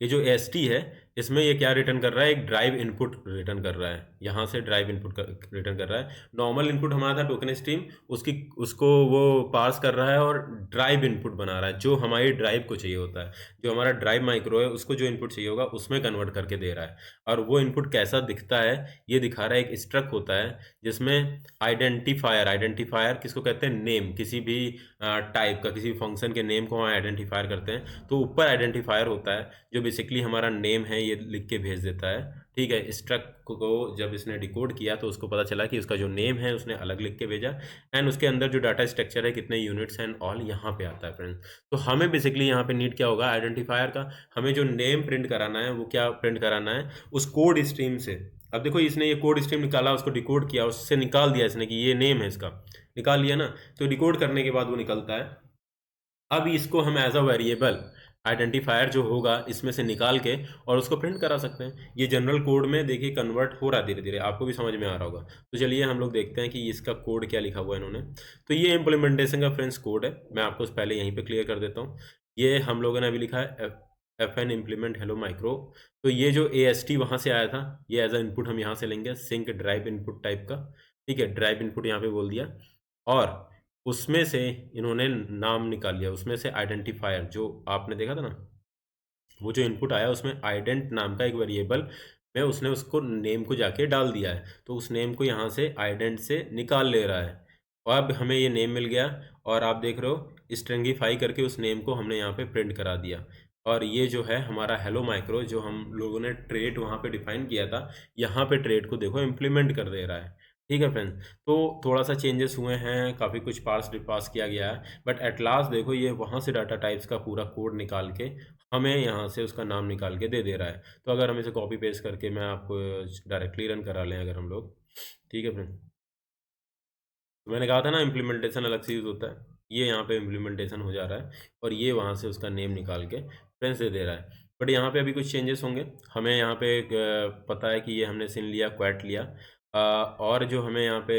ये जो ST है इसमें ये क्या रिटर्न कर रहा है, एक ड्राइव इनपुट रिटर्न कर रहा है, यहाँ से ड्राइव इनपुट रिटर्न कर रहा है। नॉर्मल इनपुट हमारा था टोकन स्ट्रीम, उसको वो पास कर रहा है और ड्राइव इनपुट बना रहा है, जो हमारी ड्राइव को चाहिए होता है, जो हमारा ड्राइव माइक्रो है उसको जो इनपुट चाहिए होगा उसमें कन्वर्ट करके दे रहा है। और वो इनपुट कैसा दिखता है ये दिखा रहा है, एक स्ट्रक्ट होता है जिसमें आइडेंटिफायर, आइडेंटिफायर किसको कहते हैं, नेम, किसी भी टाइप का किसी फंक्शन के नेम को हम आइडेंटिफायर करते हैं, तो ऊपर आइडेंटिफायर होता है जो बेसिकली हमारा नेम है ये लिख के भेज देता है। ठीक है, स्ट्रक्ट को जब इसने डिकोड किया तो उसको पता चला कि उसका जो नेम है उसने अलग लिख के भेजा, एंड उसके अंदर जो डाटा स्ट्रक्चर है, कितने यूनिट्स एंड ऑल यहाँ पे आता है फ्रेंड्स। तो हमें बेसिकली यहाँ पे नीड क्या होगा, आइडेंटिफायर का, हमें जो नेम प्रिंट कराना है वो क्या प्रिंट कराना है, उस कोड स्ट्रीम से। अब देखो इसने ये कोड स्ट्रीम निकाला, उसको डिकोड किया, उससे निकाल दिया इसने कि ये नेम है इसका, निकाल लिया ना, तो डिकोड करने के बाद वो निकलता है। अब इसको हम एज अ वेरिएबल आइडेंटिफायर जो होगा इसमें से निकाल के और उसको प्रिंट करा सकते हैं। ये जनरल कोड में देखिए कन्वर्ट हो रहा है धीरे धीरे, आपको भी समझ में आ रहा होगा। तो चलिए हम लोग देखते हैं कि इसका कोड क्या लिखा हुआ है इन्होंने। तो ये इम्प्लीमेंटेशन का फ्रेंड्स कोड है, मैं आपको पहले यहीं पे क्लियर कर देता हूँ। ये हम लोगों ने अभी लिखा है FN इम्प्लीमेंट हेलो माइक्रो। तो ये जो AST वहाँ से आया था, ये एज अ इनपुट हम यहाँ से लेंगे, सिंक ड्राइव इनपुट टाइप का। ठीक है, ड्राइव इनपुट यहाँ पे बोल दिया, और उसमें से इन्होंने नाम निकाल लिया, उसमें से आइडेंटिफायर जो आपने देखा था ना, वो जो इनपुट आया उसमें आइडेंट नाम का एक वेरिएबल में उसने उसको नेम को जाके डाल दिया है, तो उस नेम को यहाँ से आइडेंट से निकाल ले रहा है। और अब हमें ये नेम मिल गया, और आप देख रहे हो स्ट्रिंगिफाई करके उस नेम को हमने यहाँ पे प्रिंट करा दिया। और ये जो है हमारा हेलो माइक्रो, जो हम लोगों ने ट्रेड वहाँ पे डिफाइन किया था, यहाँ पे ट्रेड को देखो इम्प्लीमेंट कर दे रहा है। ठीक है फ्रेंड्स, तो थोड़ा सा चेंजेस हुए हैं, काफ़ी कुछ पास किया गया है, बट एट लास्ट देखो ये वहाँ से डाटा टाइप्स का पूरा कोड निकाल के हमें यहाँ से उसका नाम निकाल के दे दे रहा है। तो अगर हम इसे कॉपी पेस्ट करके मैं आपको डायरेक्टली रन करा लें अगर हम लोग, ठीक है फ्रेंड, तो मैंने कहा था ना इम्प्लीमेंटेशन अलग से यूज़ होता है, ये यहाँ पे इम्प्लीमेंटेशन हो जा रहा है और ये वहाँ से उसका नेम निकाल के फ्रेंड्स दे दे रहा है। बट यहाँ पे अभी कुछ चेंजेस होंगे, हमें यहाँ पे पता है कि ये हमने सिन लिया, क्वैट लिया, और जो हमें यहाँ पे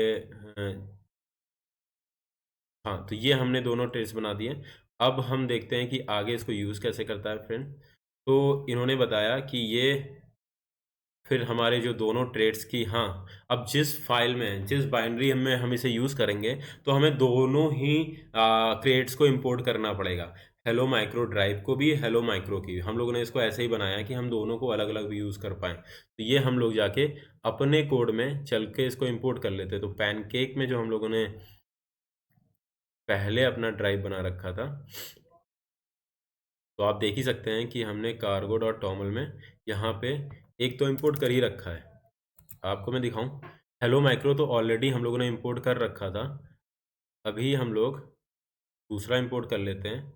हाँ, तो ये हमने दोनों ट्रेस बना दिए। अब हम देखते हैं कि आगे इसको यूज़ कैसे करता है फ्रेंड। तो इन्होंने बताया कि ये फिर हमारे जो दोनों ट्रेड्स की, हाँ, अब जिस फाइल में, जिस बाइनरी में हम इसे यूज़ करेंगे, तो हमें दोनों ही क्रेड्स को इंपोर्ट करना पड़ेगा, हेलो माइक्रो ड्राइव को भी, हेलो माइक्रो की भी। हम लोगों ने इसको ऐसे ही बनाया कि हम दोनों को अलग अलग भी यूज़ कर पाएँ। तो ये हम लोग जाके अपने कोड में चल के इसको इंपोर्ट कर लेते हैं। तो पैनकेक में जो हम लोगों ने पहले अपना ड्राइव बना रखा था, तो आप देख ही सकते हैं कि हमने cargo.toml में यहाँ पे एक तो इंपोर्ट कर ही रखा है। आपको मैं दिखाऊं, हेलो माइक्रो तो ऑलरेडी हम लोगों ने इंपोर्ट कर रखा था। अभी हम लोग दूसरा इंपोर्ट कर लेते हैं,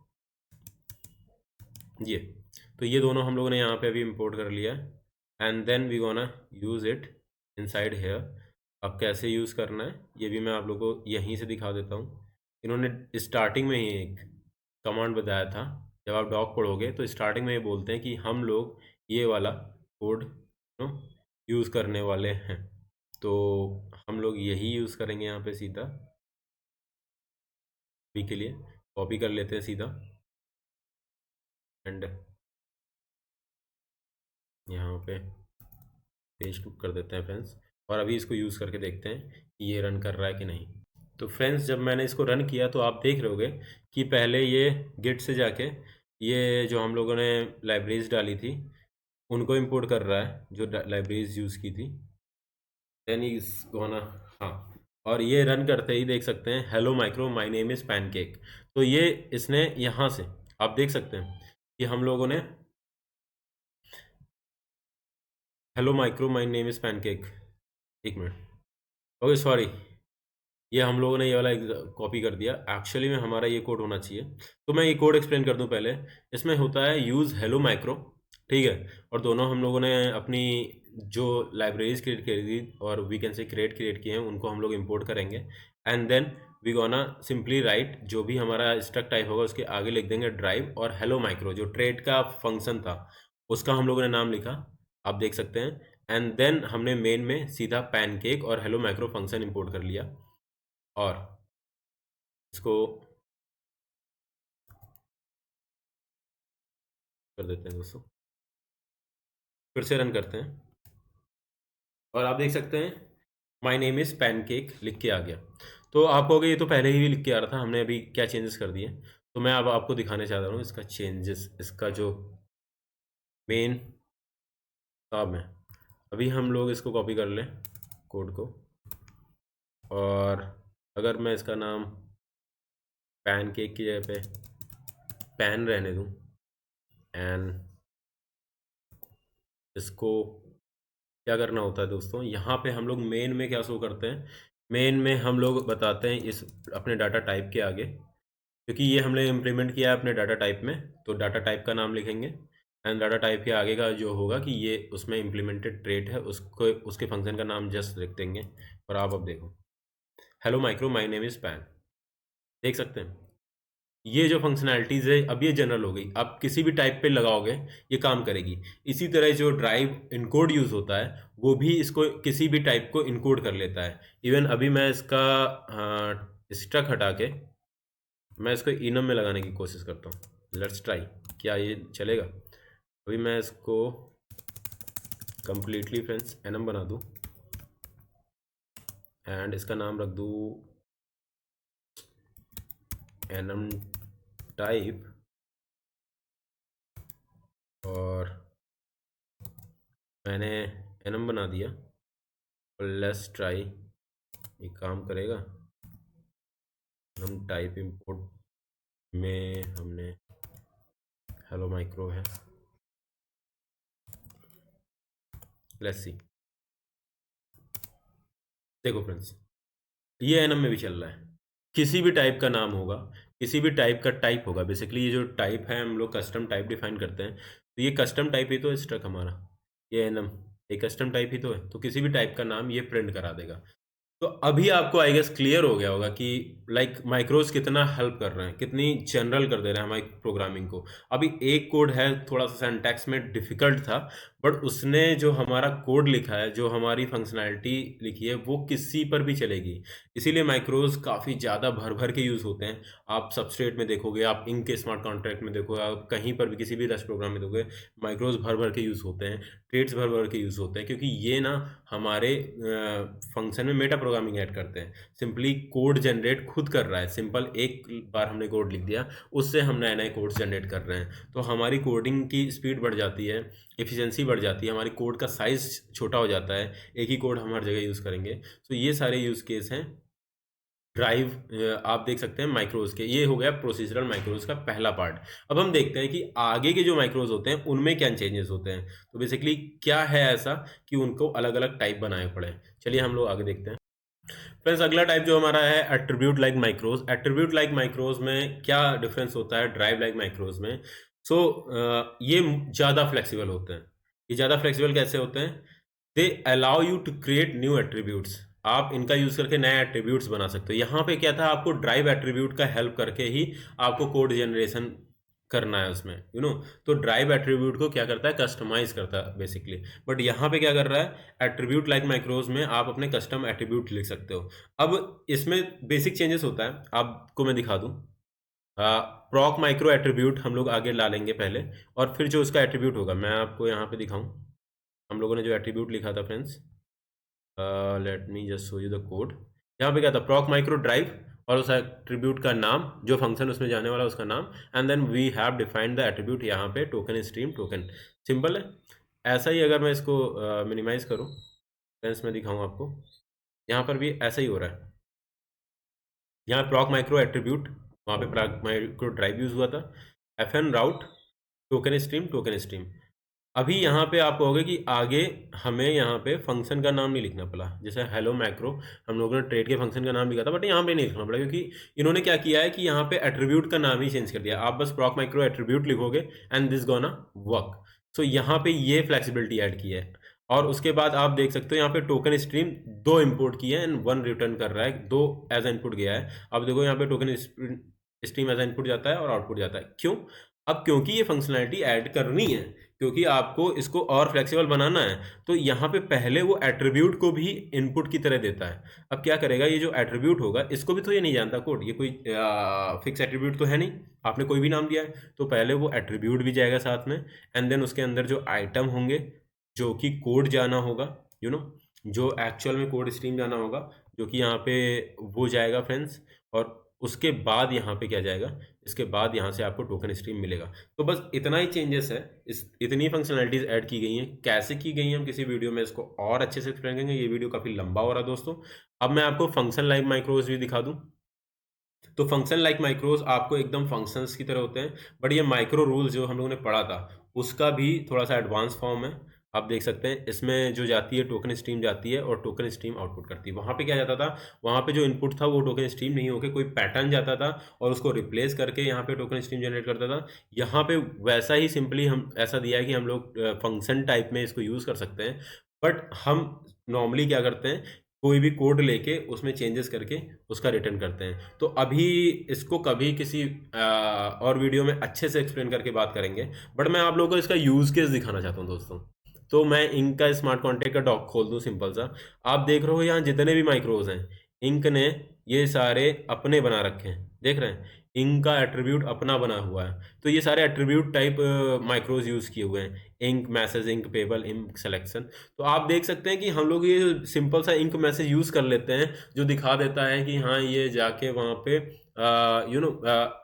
ये तो ये दोनों हम लोगों ने यहाँ पे अभी इंपोर्ट कर लिया and then we gonna use it inside here. अब कैसे यूज़ करना है ये भी मैं आप लोगों को यहीं से दिखा देता हूँ। इन्होंने स्टार्टिंग में ही एक कमांड बताया था, जब आप डॉक पढ़ोगे तो स्टार्टिंग में ये बोलते हैं कि हम लोग ये वाला कोड यूज़ करने वाले हैं, तो हम लोग यही यूज़ करेंगे यहाँ पे सीधा। अभी के लिए कॉपी कर लेते हैं सीधा एंड यहाँ पे पेस्ट कर देते हैं फ्रेंड्स, और अभी इसको यूज़ करके देखते हैं कि ये रन कर रहा है कि नहीं। तो फ्रेंड्स जब मैंने इसको रन किया तो आप देख रहे होगे कि पहले ये गिट से जाके ये जो हम लोगों ने लाइब्रेरीज डाली थी उनको इंपोर्ट कर रहा है, जो लाइब्रेरीज यूज़ की थी। देन इज गोना, हाँ, और ये रन करते ही देख सकते हैं hello micro my name is pancake. तो ये इसने यहाँ से आप देख सकते हैं कि हम लोगों ने hello micro my name is pancake, एक मिनट, ओके सॉरी, ये हम लोगों ने ये वाला कॉपी कर दिया। एक्चुअली में हमारा ये कोड होना चाहिए, तो मैं ये कोड एक्सप्लेन कर दूं पहले। इसमें होता है यूज़ हेलो माइक्रो, ठीक है, और दोनों हम लोगों ने अपनी जो लाइब्रेरीज क्रिएट करी थी और वी कैन से क्रिएट किए हैं उनको हम लोग इंपोर्ट करेंगे and then we gonna simply write, जो भी हमारा स्ट्रक्ट टाइप होगा उसके आगे लिख देंगे ड्राइव, और हेलो माइक्रो जो ट्रेड का फंक्शन था उसका हम लोगों ने नाम लिखा, आप देख सकते हैं। एंड देन हमने मेन में सीधा पैनकेक और हेलो माइक्रो फंक्शन इंपोर्ट कर लिया, और इसको कर देते हैं दोस्तों, फिर से रन करते हैं और आप देख सकते हैं माय नेम इज़ पैनकेक लिख के आ गया। तो आप कहोगे ये तो पहले ही लिख के आ रहा था, हमने अभी क्या चेंजेस कर दिए। तो मैं अब आपको दिखाने चाह रहा हूँ इसका चेंजेस, इसका जो मेन काम है। अभी हम लोग इसको कॉपी कर लें कोड को, और अगर मैं इसका नाम पैनकेक की जगह पे पैन रहने दूँ एंड इसको क्या करना होता है दोस्तों, यहाँ पे हम लोग मेन में क्या शो करते हैं, मेन में हम लोग बताते हैं इस अपने डाटा टाइप के आगे, क्योंकि ये हमने इम्प्लीमेंट किया है अपने डाटा टाइप में, तो डाटा टाइप का नाम लिखेंगे एंड डाटा टाइप के आगे का जो होगा कि ये उसमें इम्प्लीमेंटेड ट्रेट है उसको, उसके फंक्शन का नाम जस्ट लिख देंगे। और आप अब देखो hello micro my name is pan, देख सकते हैं ये जो फंक्शनैलिटीज़ है अब ये जनरल हो गई, आप किसी भी टाइप पे लगाओगे ये काम करेगी। इसी तरह जो ड्राइव इनकोड यूज़ होता है वो भी इसको किसी भी टाइप को इनकोड कर लेता है। इवन अभी मैं इसका स्ट्रक हटा के मैं इसको इनम में लगाने की कोशिश करता हूँ, लेट्स ट्राई, क्या ये चलेगा। अभी मैं इसको कम्प्लीटली फ्रेंड्स एनम बना दूँ एंड इसका नाम रख दूँ एनम टाइप, और मैंने एनम बना दिया, और लेट्स ट्राई ये काम करेगा। हम टाइप इंपोर्ट में हमने हेलो माइक्रो है, लेट्स सी, देखो फ्रेंड्स ये एनम में भी चल रहा है, किसी भी टाइप का नाम होगा, किसी भी टाइप का टाइप होगा। बेसिकली ये जो टाइप है हम लोग कस्टम टाइप डिफाइन करते हैं, तो ये कस्टम टाइप ही तो स्ट्रक हमारा, ये एनम एक कस्टम टाइप ही तो है, तो किसी भी टाइप का नाम ये प्रिंट करा देगा। तो अभी आपको आई गेस क्लियर हो गया होगा कि लाइक माइक्रोज कितना हेल्प कर रहे हैं, कितनी जनरल कर दे रहे हैं हमारी प्रोग्रामिंग को। अभी एक कोड है थोड़ा सा सिंटैक्स में डिफिकल्ट था, बट उसने जो हमारा कोड लिखा है, जो हमारी फंक्शनैलिटी लिखी है वो किसी पर भी चलेगी। इसीलिए माइक्रोज काफ़ी ज़्यादा भर भर के यूज़ होते हैं। आप सबस्ट्रेट में देखोगे, आप इनक के स्मार्ट कॉन्ट्रैक्ट में देखोगे, आप कहीं पर भी किसी भी रस्ट प्रोग्राम में देखोगे माइक्रोज भर भर के यूज़ होते हैं, ट्रेड्स भर भर के यूज़ होते हैं, क्योंकि ये ना हमारे फंक्शन में मेटा प्रोग्रामिंग ऐड करते हैं। सिंपली कोड जनरेट खुद कर रहा है, सिंपल एक बार हमने कोड लिख दिया उससे हम नए नए कोड्स जनरेट कर रहे हैं, तो हमारी कोडिंग की स्पीड बढ़ जाती है, एफिशिएंसी बढ़ जाती है, हमारी कोड का साइज़ छोटा हो जाता है, एक ही कोड हम हर जगह यूज़ करेंगे। तो ये सारे यूज़ केस हैं ड्राइव आप देख सकते हैं माइक्रोज के। ये हो गया प्रोसीजरल माइक्रोज का पहला पार्ट। अब हम देखते हैं कि आगे के जो माइक्रोज होते हैं उनमें क्या चेंजेस होते हैं। तो बेसिकली क्या है ऐसा कि उनको अलग अलग टाइप बनाए पड़े। चलिए हम लोग आगे देखते हैं। फ्रेंड्स अगला टाइप जो हमारा है एट्रीब्यूट लाइक माइक्रोज। एट्रीब्यूट लाइक माइक्रोज में क्या डिफरेंस होता है ड्राइव लाइक माइक्रोज में? सो ये ज़्यादा फ्लेक्सिबल होते हैं। ये ज़्यादा फ्लेक्सिबल कैसे होते हैं? They allow you to create new attributes. आप इनका यूज़ करके नए एट्रीब्यूट्स बना सकते हो। यहाँ पे क्या था, आपको ड्राइव एट्रीब्यूट का हेल्प करके ही आपको कोड जनरेशन करना है उसमें, तो ड्राइव एट्रीब्यूट को क्या करता है, कस्टमाइज करता है बेसिकली। बट यहाँ पे क्या कर रहा है, एट्रीब्यूट लाइक माइक्रोज में आप अपने कस्टम एट्रीब्यूट लिख सकते हो। अब इसमें बेसिक चेंजेस होता है, आपको मैं दिखा दूँ। प्रॉक माइक्रो एट्रीब्यूट हम लोग आगे ला लेंगे पहले, और फिर जो उसका एट्रीब्यूट होगा मैं आपको यहाँ पे दिखाऊं। हम लोगों ने जो एट्रीब्यूट लिखा था friends, let me just show you the code. यहाँ पे क्या था, प्रॉक माइक्रो ड्राइव और उस एट्रीब्यूट का नाम, जो फंक्शन उसमें जाने वाला उसका नाम, and then we have defined the attribute यहाँ पे टोकन स्ट्रीम टोकन। सिंपल है। ऐसा ही अगर मैं इसको मिनिमाइज करूँ फ्रेंड्स, मैं दिखाऊँ आपको, यहाँ पर भी ऐसा ही हो रहा है। यहाँ प्रॉक माइक्रो एट्रीब्यूट, वहाँ पे प्रॉक माइक्रो ड्राइव यूज हुआ था, FN राउट टोकन स्ट्रीम। अभी यहाँ पे आप कहोगे कि आगे हमें यहाँ पे फंक्शन का नाम नहीं लिखना पड़ा। जैसे हेलो मैक्रो हम लोगों ने ट्रेड के फंक्शन का नाम लिखा था, बट यहाँ पे नहीं लिखना पड़ा, क्योंकि इन्होंने क्या किया है कि यहाँ पे एट्रीब्यूट का नाम ही चेंज कर दिया। आप बस प्रॉक माइक्रो एट्रीब्यूट लिखोगे एंड दिस गोना वर्क। सो यहाँ पे ये फ्लेक्सिबिलिटी ऐड की है। और उसके बाद आप देख सकते हो यहाँ पे टोकन स्ट्रीम 2 इंपोर्ट किए हैं एंड 1 रिटर्न कर रहा है, 2 एज इनपुट गया है। अब देखो यहाँ पे टोकन स्ट्रीम एज इनपुट जाता है और आउटपुट जाता है। क्यों? अब क्योंकि ये फंक्शनैलिटी ऐड करनी है, क्योंकि आपको इसको और फ्लेक्सिबल बनाना है, तो यहाँ पे पहले वो एट्रीब्यूट को भी इनपुट की तरह देता है। अब क्या करेगा, ये जो एट्रीब्यूट होगा इसको भी तो ये नहीं जानता कोड, ये कोई फिक्स एट्रीब्यूट तो है नहीं, आपने कोई भी नाम दिया है, तो पहले वो एट्रीब्यूट भी जाएगा साथ में, एंड देन उसके अंदर जो आइटम होंगे जो कि कोड जाना होगा, जो एक्चुअल में कोड स्ट्रीम जाना होगा, जो कि यहाँ पे वो जाएगा फ्रेंड्स। और उसके बाद यहाँ पे क्या जाएगा, इसके बाद यहाँ से आपको टोकन स्ट्रीम मिलेगा। तो बस इतना ही चेंजेस है, इतनी फंक्शनैलिटीज ऐड की गई हैं। कैसे की गई हैं हम किसी वीडियो में इसको और अच्छे से एक्सप्लेन करेंगे, ये वीडियो काफ़ी लंबा हो रहा है दोस्तों। अब मैं आपको फंक्शन लाइक माइक्रोज भी दिखा दूँ। तो फंक्शन लाइक माइक्रोज आपको एकदम फंक्शंस की तरह होते हैं, बट ये माइक्रो रूल्स जो हम लोगों ने पढ़ा था उसका भी थोड़ा सा एडवांस फॉर्म है। आप देख सकते हैं इसमें जो जाती है टोकन स्ट्रीम जाती है और टोकन स्ट्रीम आउटपुट करती है। वहाँ पे क्या जाता था, वहाँ पे जो इनपुट था वो टोकन स्ट्रीम नहीं होकर कोई पैटर्न जाता था और उसको रिप्लेस करके यहाँ पे टोकन स्ट्रीम जनरेट करता था। यहाँ पे वैसा ही सिंपली हम ऐसा दिया है कि हम लोग फंक्शन टाइप में इसको यूज़ कर सकते हैं। बट हम नॉर्मली क्या करते हैं, कोई भी कोड लेके उसमें चेंजेस करके उसका रिटर्न करते हैं। तो अभी इसको कभी किसी और वीडियो में अच्छे से एक्सप्लेन करके बात करेंगे, बट मैं आप लोगों को इसका यूज़ केस दिखाना चाहता हूँ दोस्तों। तो मैं इंक का स्मार्ट कॉन्ट्रैक्ट का डॉक खोल दूँ सिंपल सा। आप देख रहे हो यहाँ जितने भी माइक्रोज हैं, इंक ने ये सारे अपने बना रखे हैं, देख रहे हैं, इंक का एट्रीब्यूट अपना बना हुआ है। तो ये सारे एट्रीब्यूट टाइप माइक्रोज यूज़ किए हुए हैं, ink message, ink payable, ink selection. तो आप देख सकते हैं कि हम लोग ये सिंपल सा इंक मैसेज यूज़ कर लेते हैं, जो दिखा देता है कि हाँ ये जाके वहाँ पे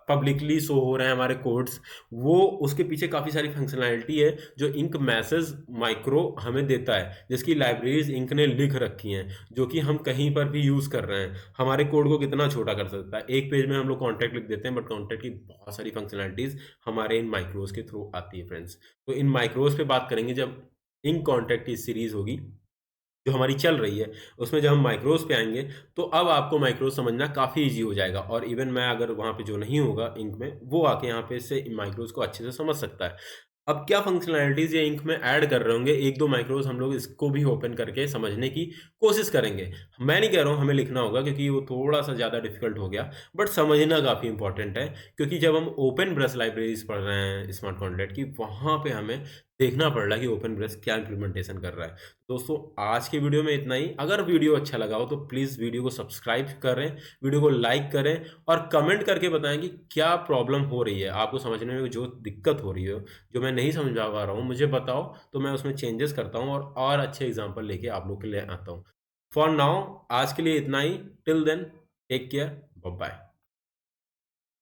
पब्लिकली शो हो रहे हैं हमारे कोड्स। वो उसके पीछे काफ़ी सारी फंक्शनैलिटी है जो इंक मैसेज माइक्रो हमें देता है, जिसकी लाइब्रेरीज इंक ने लिख रखी हैं, जो कि हम कहीं पर भी यूज़ कर रहे हैं। हमारे कोड को कितना छोटा कर सकता है, एक पेज में हम लोग कॉन्ट्रैक्ट लिख देते हैं, बट कॉन्ट्रैक्ट की बहुत सारी फंक्शनैलिटीज़ हमारे इन माइक्रोज के थ्रू आती है फ्रेंड्स। तो इन माइक्रोज पे बात करेंगे जब इंक कॉन्ट्रैक्ट की सीरीज होगी जो हमारी चल रही है, उसमें जब हम माइक्रोज पे आएंगे तो अब आपको माइक्रोज समझना काफ़ी इजी हो जाएगा। और इवन मैं अगर वहाँ पे जो नहीं होगा इंक में, वो आके यहाँ पे से माइक्रोज को अच्छे से समझ सकता है। अब क्या फंक्शनैलिटीज़ ये इंक में ऐड कर रहे होंगे, एक दो माइक्रोज हम लोग इसको भी ओपन करके समझने की कोशिश करेंगे। मैं नहीं कह रहा हूँ हमें लिखना होगा, क्योंकि वो थोड़ा सा ज़्यादा डिफिकल्ट हो गया, बट समझना काफ़ी इंपॉर्टेंट है। क्योंकि जब हम ओपन ब्रश लाइब्रेरीज पढ़ रहे हैं स्मार्ट कॉन्ट्रैक्ट की, वहाँ पे हमें देखना पड़ रहा है कि ओपन ब्रश क्या इंप्लीमेंटेशन कर रहा है। दोस्तों आज के वीडियो में इतना ही। अगर वीडियो अच्छा लगा हो तो प्लीज़ वीडियो को सब्सक्राइब करें, वीडियो को लाइक करें, और कमेंट करके बताएं कि क्या प्रॉब्लम हो रही है आपको समझने में, जो दिक्कत हो रही है, जो मैं नहीं समझ पा रहा हूँ, मुझे बताओ, तो मैं उसमें चेंजेस करता हूँ और अच्छे एग्जाम्पल लेके आप लोग के लिए आता हूँ। फॉर नाउ आज के लिए इतना ही। Till then take care, bye bye.